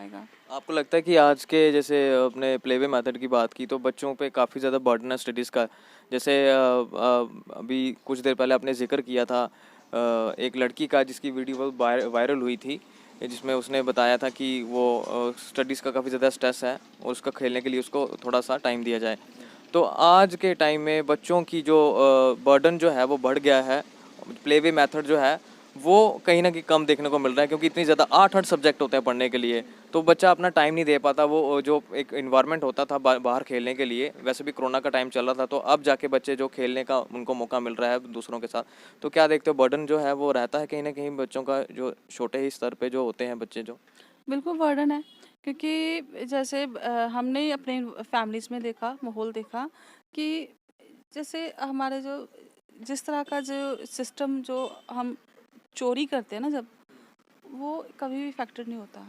पाएगा। आपको लगता है कि आज के जैसे अपने प्लेवे मेथड की बात की तो बच्चों पे काफ़ी ज़्यादा बर्डन है स्टडीज़ का। जैसे अभी कुछ देर पहले आपने जिक्र किया था एक लड़की का जिसकी वीडियो बहुत वायरल हुई थी, जिसमें उसने बताया था कि वो स्टडीज़ का काफ़ी ज़्यादा स्ट्रेस है और उसका खेलने के लिए उसको थोड़ा सा टाइम दिया जाए। तो आज के टाइम में बच्चों की जो बर्डन जो है वो बढ़ गया है। प्लेवे मेथड जो है वो कहीं ना कहीं कम देखने को मिल रहा है, क्योंकि इतनी ज़्यादा 8-8 सब्जेक्ट होते हैं पढ़ने के लिए, तो बच्चा अपना टाइम नहीं दे पाता। वो जो एक इन्वायरमेंट होता था बाहर खेलने के लिए, वैसे भी कोरोना का टाइम चल रहा था, तो अब जाके बच्चे जो खेलने का उनको मौका मिल रहा है दूसरों के साथ, तो क्या देखते हो बर्डन जो है वो रहता है कहीं ना कहीं बच्चों का, जो छोटे ही स्तर पे जो होते हैं बच्चे जो। बिल्कुल बर्डन है, क्योंकि जैसे हमने अपने फैमिलीज़ में देखा, माहौल देखा कि जैसे हमारे जो जिस तरह का जो सिस्टम जो हम चोरी करते हैं ना, जब वो कभी भी फैक्टर नहीं होता।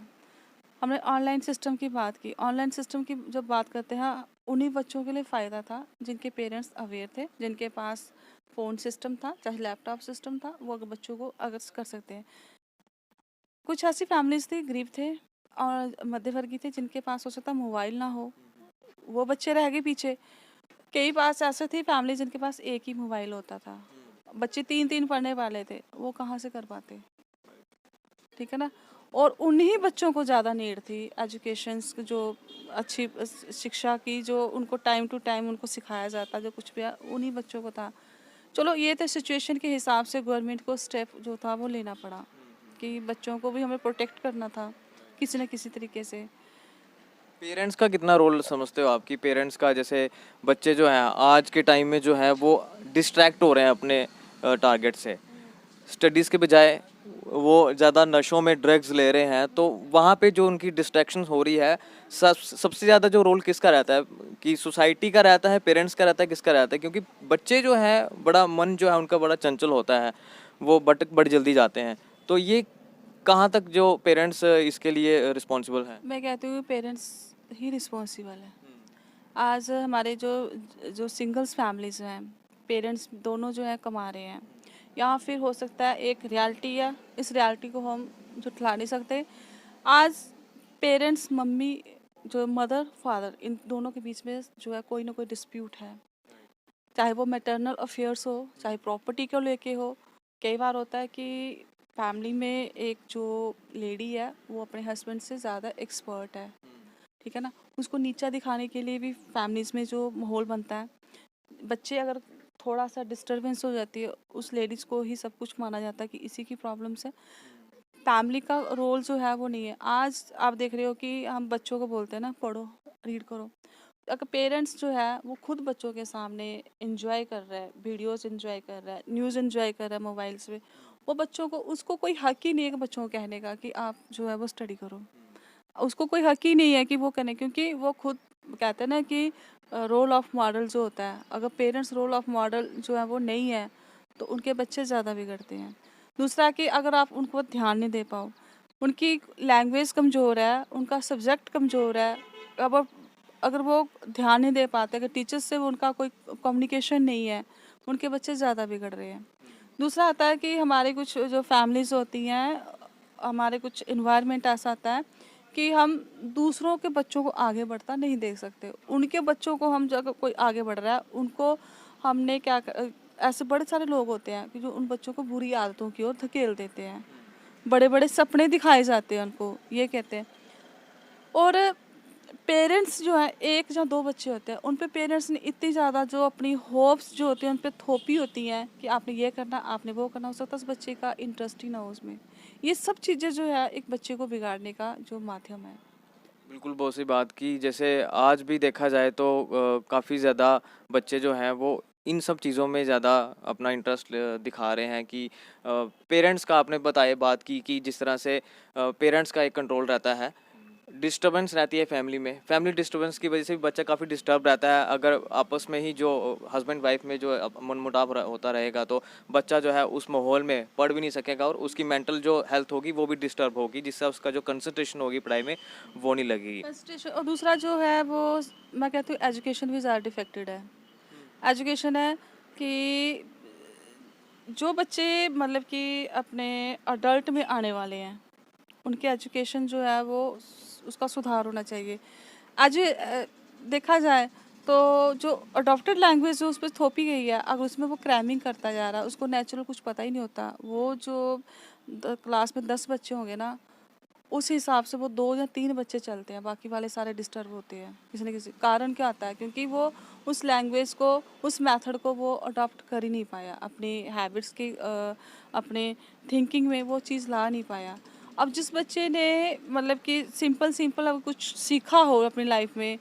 हमने ऑनलाइन सिस्टम की बात की, ऑनलाइन सिस्टम की जब बात करते हैं, उन्हीं बच्चों के लिए फ़ायदा था जिनके पेरेंट्स अवेयर थे, जिनके पास फ़ोन सिस्टम था, चाहे लैपटॉप सिस्टम था, वो अगर बच्चों को अगर कर सकते हैं। कुछ ऐसी फैमिलीज़ थी, गरीब थे और मध्यवर्गीय थे, जिनके पास हो सकता है मोबाइल ना हो, वो बच्चे रह गए पीछे। कई पास ऐसे थे फैमिली जिनके पास एक ही मोबाइल होता था, बच्चे 3-3 पढ़ने वाले थे, वो कहाँ से कर पाते? ठीक है ना? और उन्हीं बच्चों को ज़्यादा नीड थी एजुकेशंस जो अच्छी शिक्षा की, जो उनको टाइम टू टाइम उनको सिखाया जाता, जो कुछ भी है, उन्हीं बच्चों को था। चलो ये तो सिचुएशन के हिसाब से गवर्नमेंट को स्टेप जो था वो लेना पड़ा कि बच्चों को भी हमें प्रोटेक्ट करना था किसी न किसी तरीके से। पेरेंट्स का कितना रोल समझते हो आपकी पेरेंट्स का? जैसे बच्चे जो हैं आज के टाइम में जो है वो डिस्ट्रैक्ट हो रहे हैं अपने टारगेट से, स्टडीज़ के बजाय वो ज़्यादा नशों में ड्रग्स ले रहे हैं, तो वहाँ पे जो उनकी डिस्ट्रैक्शन हो रही है, सबसे ज़्यादा जो रोल किसका रहता है? कि सोसाइटी का रहता है, पेरेंट्स का रहता है, किसका रहता है? क्योंकि बच्चे जो हैं बड़ा मन जो है उनका बड़ा चंचल होता है, वो भटक बड़ी जल्दी जाते हैं, तो ये कहाँ तक जो पेरेंट्स इसके लिए रिस्पॉन्सिबल हैं? मैं कहती हूँ पेरेंट्स ही रिस्पॉन्सिबल है। आज हमारे जो जो सिंगल्स फैमिलीज़ हैं, पेरेंट्स दोनों जो है कमा रहे हैं, या फिर हो सकता है एक रियलिटी है, इस रियलिटी को हम झुठला नहीं सकते। आज पेरेंट्स मम्मी जो मदर फादर इन दोनों के बीच में जो है कोई ना कोई डिस्प्यूट है, चाहे वो मैटरनल अफेयर्स हो, चाहे प्रॉपर्टी को लेके हो। कई बार होता है कि फैमिली में एक जो लेडी है वो अपने हस्बैंड से ज़्यादा एक्सपर्ट है, ठीक है ना, उसको नीचा दिखाने के लिए भी फैमिलीज़ में जो माहौल बनता है, बच्चे अगर थोड़ा सा डिस्टरबेंस हो जाती है, उस लेडीज़ को ही सब कुछ माना जाता है कि इसी की प्रॉब्लम्स है। फैमिली का रोल जो है वो नहीं है। आज आप देख रहे हो कि हम बच्चों को बोलते हैं ना, पढ़ो, रीड करो, अगर पेरेंट्स जो है वो खुद बच्चों के सामने एंजॉय कर रहा है, वीडियोस एंजॉय कर रहा है, न्यूज़ एंजॉय कर रहा है मोबाइल्स में, वो बच्चों को, उसको कोई हक ही नहीं है कि बच्चों को कहने का कि आप जो है वो स्टडी करो। उसको कोई हक ही नहीं है कि वो करें, क्योंकि वो खुद कहते हैं ना कि रोल ऑफ मॉडल जो होता है, अगर पेरेंट्स रोल ऑफ मॉडल जो है वो नहीं है, तो उनके बच्चे ज़्यादा बिगड़ते हैं। दूसरा कि अगर आप उनको ध्यान नहीं दे पाओ, उनकी लैंग्वेज कमज़ोर है, उनका सब्जेक्ट कमज़ोर है, अब अगर वो ध्यान नहीं दे पाते, अगर टीचर्स से उनका कोई कम्युनिकेशन नहीं है, उनके बच्चे ज़्यादा बिगड़ रहे हैं। दूसरा आता है कि हमारे कुछ जो फैमिलीज़ होती हैं, हमारे कुछ इन्वायरमेंट ऐसा आता है कि हम दूसरों के बच्चों को आगे बढ़ता नहीं देख सकते। उनके बच्चों को हम, जब कोई आगे बढ़ रहा है, उनको हमने ऐसे बड़े सारे लोग होते हैं कि जो उन बच्चों को बुरी आदतों की ओर धकेल देते हैं। बड़े-बड़े सपने दिखाए जाते हैं उनको, ये कहते हैं। और पेरेंट्स जो है, 1 या 2 बच्चे होते हैं, उन पे पेरेंट्स ने इतनी ज़्यादा जो अपनी होप्स जो होती हैं उन पे थोपी होती हैं कि आपने ये करना, आपने वो करना, हो सकता है उस बच्चे का इंटरेस्ट ही ना हो उसमें। ये सब चीज़ें जो है एक बच्चे को बिगाड़ने का जो माध्यम है। बिल्कुल, बहुत सी बात की। जैसे आज भी देखा जाए तो काफ़ी ज़्यादा बच्चे जो हैं वो इन सब चीज़ों में ज़्यादा अपना इंटरेस्ट दिखा रहे हैं कि पेरेंट्स का आपने बताया बात की कि जिस तरह से पेरेंट्स का एक कंट्रोल रहता है, डिस्टर्बेंस रहती है फैमिली में, फैमिली डिस्टर्बेंस की वजह से भी बच्चा काफ़ी डिस्टर्ब रहता है। अगर आपस में ही जो हस्बैंड वाइफ में जो मनमुटाव होता रहेगा, तो बच्चा जो है उस माहौल में पढ़ भी नहीं सकेगा और उसकी मेंटल जो हेल्थ होगी वो भी डिस्टर्ब होगी, जिससे उसका जो कंसंट्रेशन होगी पढ़ाई में वो नहीं लगेगी। फ्रस्ट्रेशन, और दूसरा जो है वो मैं कहती हूँ एजुकेशन भी ज़्यादा डिफेक्टेड है। एजुकेशन है कि जो बच्चे मतलब कि अपने अडल्ट में आने वाले हैं, उनकी एजुकेशन जो है वो उसका सुधार होना चाहिए। आज देखा जाए तो जो अडॉप्टेड लैंग्वेज जो उस पे थोपी गई है, अगर उसमें वो क्रैमिंग करता जा रहा है, उसको नेचुरल कुछ पता ही नहीं होता, वो जो क्लास में 10 बच्चे होंगे ना, उस हिसाब से वो 2 या 3 बच्चे चलते हैं, बाकी वाले सारे डिस्टर्ब होते हैं किसी न किसी कारण। क्या आता है? क्योंकि वो उस लैंग्वेज को, उस मेथड को वो अडॉप्ट कर ही नहीं पाया, अपनी हैबिट्स की अपने थिंकिंग में वो चीज़ ला नहीं पाया। अब जिस बच्चे ने मतलब कि सिंपल सिंपल अब कुछ सीखा हो अपनी लाइफ में,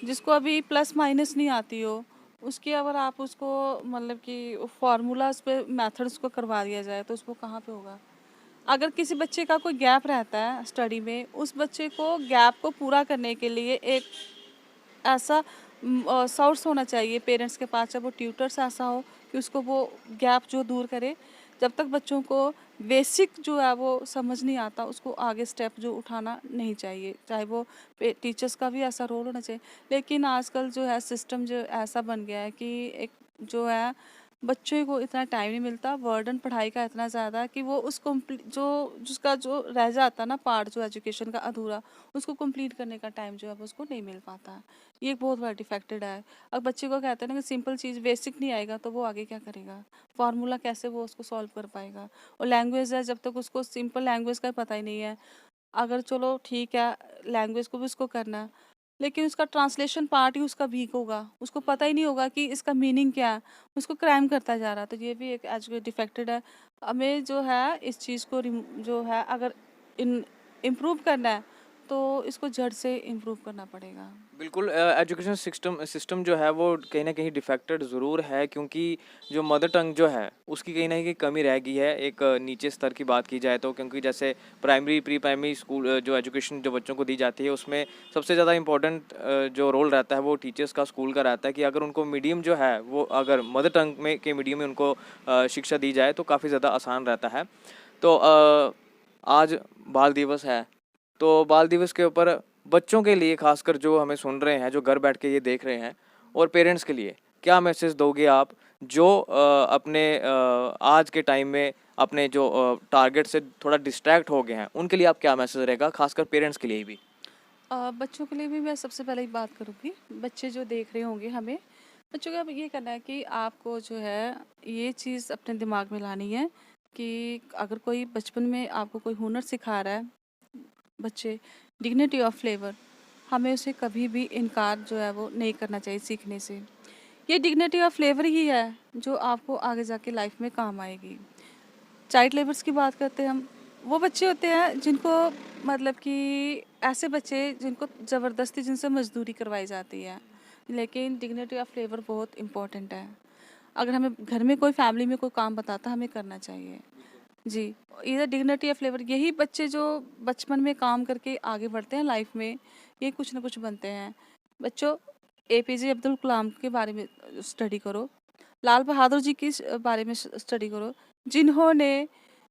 जिसको अभी प्लस माइनस नहीं आती हो, उसकी अगर आप उसको मतलब कि फार्मूलाज पे मेथड्स को करवा दिया जाए तो उसको कहाँ पे होगा। अगर किसी बच्चे का कोई गैप रहता है स्टडी में, उस बच्चे को गैप को पूरा करने के लिए एक ऐसा सोर्स होना चाहिए पेरेंट्स के पास, चाहे वो ट्यूटर्स ऐसा हो कि उसको वो गैप जो दूर करे। जब तक बच्चों को बेसिक जो है वो समझ नहीं आता, उसको आगे स्टेप जो उठाना नहीं चाहिए, चाहे वो टीचर्स का भी ऐसा रोल होना चाहिए। लेकिन आजकल जो है सिस्टम जो ऐसा बन गया है कि एक जो है बच्चे को इतना टाइम नहीं मिलता, बर्डन पढ़ाई का इतना ज़्यादा है कि वो उस कम्प्ली जो जिसका जो रह जाता है ना पार्ट जो एजुकेशन का अधूरा, उसको कंप्लीट करने का टाइम जो है वो उसको नहीं मिल पाता है। ये एक बहुत बड़ा डिफेक्टेड है। अब बच्चे को कहते हैं ना कि सिंपल चीज़ बेसिक नहीं आएगा तो वो आगे क्या करेगा, फार्मूला कैसे वो उसको सॉल्व कर पाएगा। और लैंग्वेज है, जब तक उसको सिंपल लैंग्वेज का पता ही नहीं है, अगर चलो ठीक है लैंग्वेज को भी उसको करना है, लेकिन उसका ट्रांसलेशन पार्ट ही उसका वीक होगा, उसको पता ही नहीं होगा कि इसका मीनिंग क्या है, उसको क्राइम करता जा रहा है। तो ये भी एक एजुकेट डिफेक्टेड है। हमें जो है इस चीज़ को जो है अगर इन इम्प्रूव करना है तो इसको जड़ से इम्प्रूव करना पड़ेगा। बिल्कुल एजुकेशन सिस्टम सिस्टम जो है वो कहीं ना कहीं डिफेक्टेड ज़रूर है, क्योंकि जो मदर टंग जो है उसकी कहीं ना कहीं कमी रह गई है एक नीचे स्तर की बात की जाए तो। क्योंकि जैसे प्राइमरी प्री प्राइमरी स्कूल जो एजुकेशन जो बच्चों को दी जाती है उसमें सबसे ज़्यादा इंपॉर्टेंट जो रोल रहता है वो टीचर्स का, स्कूल का रहता है कि अगर उनको मीडियम जो है वो अगर मदर टंग में के मीडियम में उनको शिक्षा दी जाए तो काफ़ी ज़्यादा आसान रहता है। तो आज बाल दिवस है, तो बाल दिवस के ऊपर बच्चों के लिए खासकर जो हमें सुन रहे हैं, जो घर बैठ के ये देख रहे हैं, और पेरेंट्स के लिए क्या मैसेज दोगे आप जो अपने आज के टाइम में अपने जो टारगेट से थोड़ा डिस्ट्रैक्ट हो गए हैं, उनके लिए आप क्या मैसेज रहेगा, खासकर पेरेंट्स के लिए भी? बच्चों के लिए भी मैं सबसे पहले ही बात करूँगी, बच्चे जो देख रहे होंगे हमें, बच्चों को अब ये करना है कि आपको जो है ये चीज़ अपने दिमाग में लानी है कि अगर कोई बचपन में आपको कोई हुनर सिखा रहा है, बच्चे डिग्निटी ऑफ फ्लेवर, हमें उसे कभी भी इनकार जो है वो नहीं करना चाहिए सीखने से। ये डिग्निटी ऑफ फ्लेवर ही है जो आपको आगे जाके लाइफ में काम आएगी। चाइल्ड लेबर्स की बात करते हैं हम, वो बच्चे होते हैं जिनको मतलब कि ऐसे बच्चे जिनको ज़बरदस्ती जिनसे मजदूरी करवाई जाती है, लेकिन डिग्निटी ऑफ लेबर बहुत इम्पोर्टेंट है। अगर हमें घर में कोई फैमिली में कोई काम बताता हमें करना चाहिए। जी, इधर डिग्निटी ऑफ लेबर, यही बच्चे जो बचपन में काम करके आगे बढ़ते हैं लाइफ में, ये कुछ ना कुछ बनते हैं। बच्चों, एपीजे अब्दुल कलाम के बारे में स्टडी करो, लाल बहादुर जी की बारे में स्टडी करो, जिन्होंने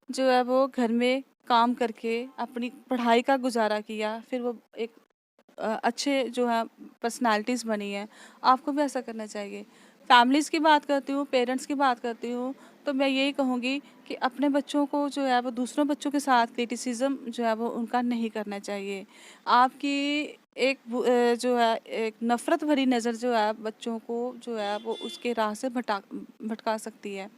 जो है वो घर में काम करके अपनी पढ़ाई का गुजारा किया, फिर वो एक अच्छे जो है पर्सनालिटीज़ बनी है। आपको भी ऐसा करना चाहिए। फैमिलीज़ की बात करती हूँ, पेरेंट्स की बात करती हूँ, तो मैं यही कहूँगी कि अपने बच्चों को जो है वो दूसरों बच्चों के साथ क्रिटिसिज्म जो है वो उनका नहीं करना चाहिए। आपकी एक जो है एक नफ़रत भरी नज़र जो है बच्चों को जो है वो उसके राह से भटका सकती है।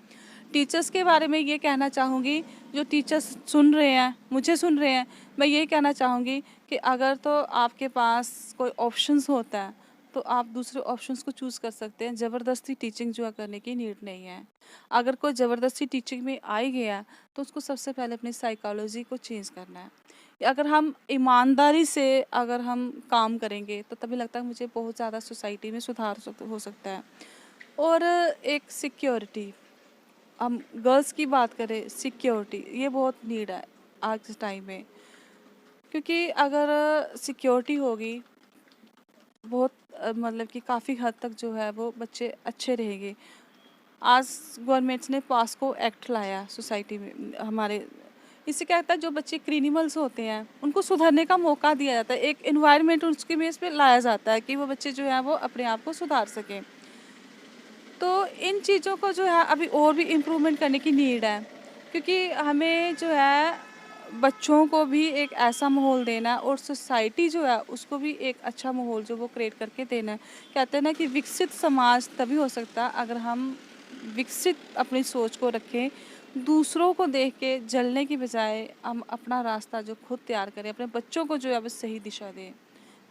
टीचर्स के बारे में ये कहना चाहूँगी, जो टीचर्स सुन रहे हैं, मुझे सुन रहे हैं, मैं यही कहना चाहूँगी कि अगर तो आपके पास कोई ऑप्शंस होता है तो आप दूसरे ऑप्शंस को चूज़ कर सकते हैं। ज़बरदस्ती टीचिंग जो है करने की नीड नहीं है। अगर कोई ज़बरदस्ती टीचिंग में आ ही गया तो उसको सबसे पहले अपनी साइकोलॉजी को चेंज करना है। अगर हम ईमानदारी से अगर हम काम करेंगे तो तभी लगता है मुझे बहुत ज़्यादा सोसाइटी में सुधार हो सकता है। और एक सिक्योरिटी, हम गर्ल्स की बात करें, सिक्योरिटी ये बहुत नीड है आज के टाइम में, क्योंकि अगर सिक्योरिटी होगी बहुत मतलब कि काफ़ी हद तक जो है वो बच्चे अच्छे रहेंगे। आज गवर्नमेंट्स ने पास्को एक्ट लाया सोसाइटी में हमारे, इससे क्या होता है जो बच्चे क्रिमिनल्स होते हैं उनको सुधरने का मौका दिया जाता है, एक इन्वायरमेंट उसके बेस पे लाया जाता है कि वो बच्चे जो है वो अपने आप को सुधार सकें। तो इन चीज़ों को जो है अभी और भी इम्प्रूवमेंट करने की नीड है, क्योंकि हमें जो है बच्चों को भी एक ऐसा माहौल देना है और सोसाइटी जो है उसको भी एक अच्छा माहौल जो वो क्रिएट करके देना है। कहते हैं ना कि विकसित समाज तभी हो सकता है अगर हम विकसित अपनी सोच को रखें, दूसरों को देख के जलने की बजाय हम अपना रास्ता जो खुद तैयार करें, अपने बच्चों को जो है वो सही दिशा दें।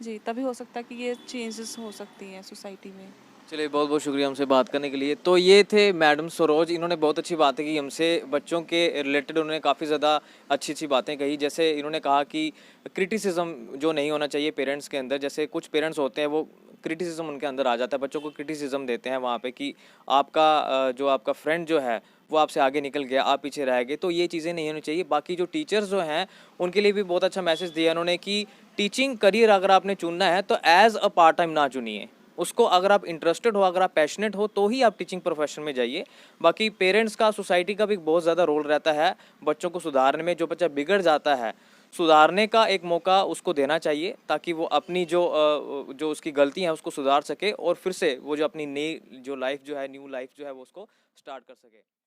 जी, तभी हो सकता है कि ये चेंजेस हो सकती हैं सोसाइटी में। चलिए बहुत बहुत शुक्रिया हमसे बात करने के लिए। तो ये थे मैडम सरोज, इन्होंने बहुत अच्छी बातें की हमसे, बच्चों के रिलेटेड उन्होंने काफ़ी ज़्यादा अच्छी अच्छी बातें कही। जैसे इन्होंने कहा कि क्रिटिसिज्म जो नहीं होना चाहिए पेरेंट्स के अंदर, जैसे कुछ पेरेंट्स होते हैं वो क्रिटिसिज्म उनके अंदर आ जाता है, बच्चों को क्रिटिसिज्म देते हैं वहाँ पे कि आपका जो आपका फ्रेंड जो है वो आपसे आगे निकल गया, आप पीछे रह गए, तो ये चीज़ें नहीं होनी चाहिए। बाकी जो टीचर्स जो हैं उनके लिए भी बहुत अच्छा मैसेज दिया उन्होंने कि टीचिंग करियर अगर आपने चुनना है तो एज अ पार्ट टाइम ना चुनिए उसको, अगर आप इंटरेस्टेड हो, अगर आप पैशनेट हो तो ही आप टीचिंग प्रोफेशन में जाइए। बाकी पेरेंट्स का, सोसाइटी का भी बहुत ज़्यादा रोल रहता है बच्चों को सुधारने में। जो बच्चा बिगड़ जाता है, सुधारने का एक मौका उसको देना चाहिए ताकि वो अपनी जो उसकी गलती है उसको सुधार सके और फिर से वो जो अपनी नई जो लाइफ जो है, न्यू लाइफ जो है वो उसको स्टार्ट कर सके।